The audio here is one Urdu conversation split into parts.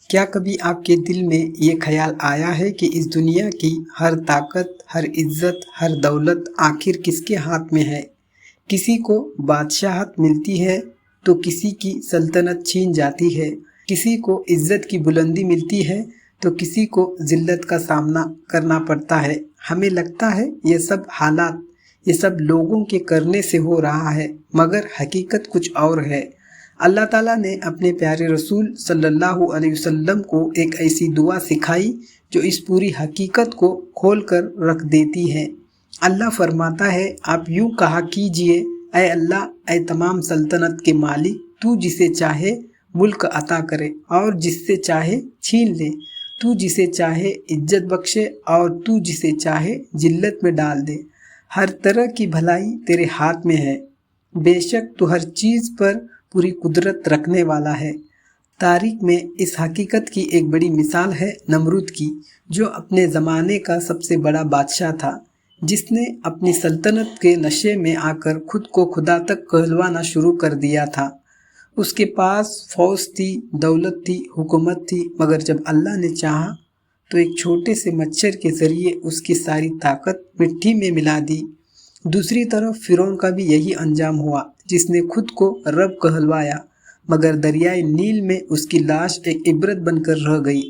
کیا کبھی آپ کے دل میں یہ خیال آیا ہے کہ اس دنیا کی ہر طاقت، ہر عزت، ہر دولت آخر کس کے ہاتھ میں ہے؟ کسی کو بادشاہت ملتی ہے تو کسی کی سلطنت چھین جاتی ہے، کسی کو عزت کی بلندی ملتی ہے تو کسی کو ذلت کا سامنا کرنا پڑتا ہے۔ ہمیں لگتا ہے یہ سب حالات، یہ سب لوگوں کے کرنے سے ہو رہا ہے، مگر حقیقت کچھ اور ہے۔ اللہ تعالیٰ نے اپنے پیارے رسول صلی اللہ علیہ وسلم کو ایک ایسی دعا سکھائی جو اس پوری حقیقت کو کھول کر رکھ دیتی ہے۔ اللہ فرماتا ہے، آپ یوں کہا کیجئے، اے اللہ، اے تمام سلطنت کے مالک، تو جسے چاہے ملک عطا کرے اور جس سے چاہے چھین لے، تو جسے چاہے عزت بخشے اور تو جسے چاہے ذلت میں ڈال دے۔ ہر طرح کی بھلائی تیرے ہاتھ میں ہے، بے شک تو ہر چیز پر پوری قدرت رکھنے والا ہے۔ تاریخ میں اس حقیقت کی ایک بڑی مثال ہے نمرود کی، جو اپنے زمانے کا سب سے بڑا بادشاہ تھا، جس نے اپنی سلطنت کے نشے میں آ کر خود کو خدا تک کہلوانا شروع کر دیا تھا۔ اس کے پاس فوج تھی، دولت تھی، حکومت تھی، مگر جب اللہ نے چاہا تو ایک چھوٹے سے مچھر کے ذریعے اس کی ساری طاقت مٹی میں ملا دی۔ دوسری طرف فرعون کا بھی یہی انجام ہوا، جس نے خود کو رب کہلوایا، مگر دریائے نیل میں اس کی لاش ایک عبرت بن کر رہ گئی۔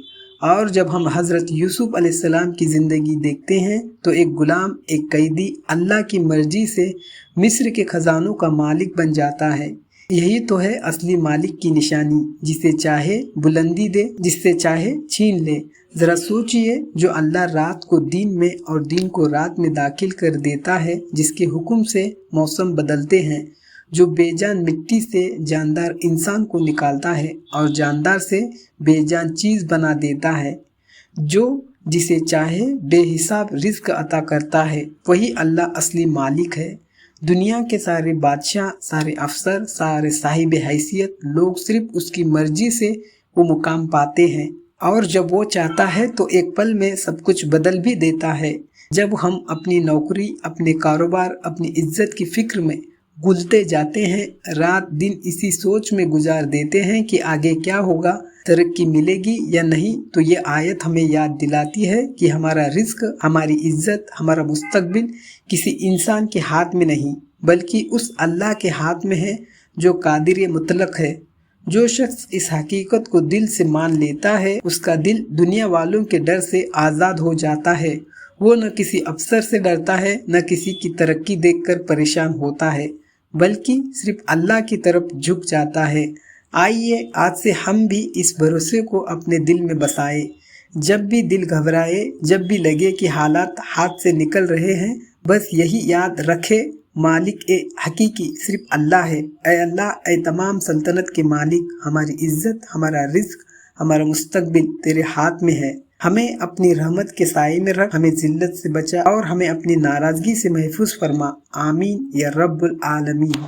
اور جب ہم حضرت یوسف علیہ السلام کی زندگی دیکھتے ہیں تو ایک غلام، ایک قیدی، اللہ کی مرضی سے مصر کے خزانوں کا مالک بن جاتا ہے۔ یہی تو ہے اصلی مالک کی نشانی، جسے چاہے بلندی دے، جس سے چاہے چھین لے۔ ذرا سوچئے، جو اللہ رات کو دن میں اور دن کو رات میں داخل کر دیتا ہے، جس کے حکم سے موسم بدلتے ہیں، جو بے جان مٹی سے جاندار انسان کو نکالتا ہے اور جاندار سے بے جان چیز بنا دیتا ہے، جو جسے چاہے بے حساب رزق عطا کرتا ہے، وہی اللہ اصلی مالک ہے۔ دنیا کے سارے بادشاہ، سارے افسر، سارے صاحب حیثیت لوگ صرف اس کی مرضی سے وہ مقام پاتے ہیں، اور جب وہ چاہتا ہے تو ایک پل میں سب کچھ بدل بھی دیتا ہے۔ جب ہم اپنی نوکری، اپنے کاروبار، اپنی عزت کی فکر میں گلتے جاتے ہیں، رات دن اسی سوچ میں گزار دیتے ہیں کہ آگے کیا ہوگا، ترقی ملے گی یا نہیں، تو یہ آیت ہمیں یاد دلاتی ہے کہ ہمارا رزق، ہماری عزت، ہمارا مستقبل کسی انسان کے ہاتھ میں نہیں، بلکہ اس اللہ کے ہاتھ میں ہے جو قادر مطلق ہے۔ جو شخص اس حقیقت کو دل سے مان لیتا ہے، اس کا دل دنیا والوں کے ڈر سے آزاد ہو جاتا ہے۔ وہ نہ کسی افسر سے ڈرتا ہے، نہ کسی کی ترقی دیکھ کر پریشان ہوتا ہے، بلکہ صرف اللہ کی طرف جھک جاتا ہے۔ آئیے آج سے ہم بھی اس بھروسے کو اپنے دل میں بسائیں۔ جب بھی دل گھبرائے، جب بھی لگے کہ حالات ہاتھ سے نکل رہے ہیں، بس یہی یاد رکھے، مالک حقیقی صرف اللہ ہے۔ اے اللہ، اے تمام سلطنت کے مالک، ہماری عزت، ہمارا رزق، ہمارا مستقبل تیرے ہاتھ میں ہے۔ ہمیں اپنی رحمت کے سائے میں رکھ، ہمیں ذلت سے بچا اور ہمیں اپنی ناراضگی سے محفوظ فرما۔ آمین یا رب العالمین۔